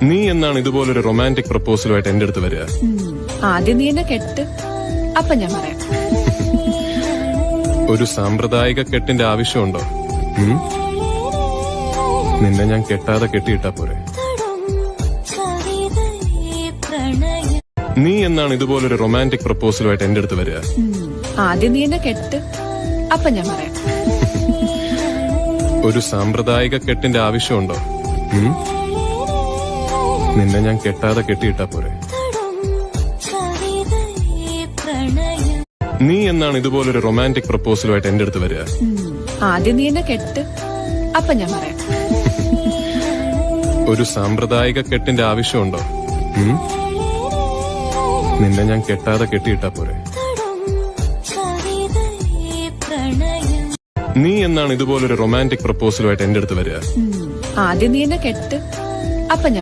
നീ എന്നാണ് ഇതുപോലൊരു റൊമാൻറ്റിക് പ്രപ്പോസലുമായിട്ട് എന്റെ അടുത്ത് വരിക? ആദ്യം നീ എന്നെ കെട്ട്, അപ്പൊ ഞാൻ പറയാം. ഒരു സാമ്പ്രദായിക കെട്ടിന്റെ ആവശ്യമുണ്ടോ? നിന്നെ ഞാൻ കെട്ടാതെ കെട്ടിയിട്ടാ പോരെ? നീ എന്നാണ് ഇതുപോലൊരു റൊമാൻറ്റിക് പ്രപ്പോസലുമായിട്ട് എന്റെ അടുത്ത് വരിക? ആദ്യം നീ എന്നെ കെട്ട്, അപ്പൊ ഞാൻ പറയാം. ഒരു സാമ്പ്രദായിക കെട്ടിന്റെ ആവശ്യമുണ്ടോ? നിന്നെ ഞാൻ കെട്ടാതെ കെട്ടിയിട്ടാ പോരെ? നീ എന്നാണ് ഇതുപോലൊരു റൊമാൻറ്റിക് പ്രപ്പോസലുമായിട്ട് എന്റെ അടുത്ത് വരിക? ആദ്യം നീ എന്നെ കെട്ട്, അപ്പൊ ഞാൻ പറയാം. ഒരു സാമ്പ്രദായിക കെട്ടിന്റെ ആവശ്യമുണ്ടോ? നിന്നെ ഞാൻ കെട്ടാതെ കെട്ടിയിട്ടാ പോരെ? നീ എന്നാണ് ഇതുപോലൊരു റൊമാൻറ്റിക് പ്രപ്പോസലുമായിട്ട് എന്റെ അടുത്ത് വരിക? ആദ്യം നീ എന്നെ കെട്ട്, അപ്പൊ ഞാൻ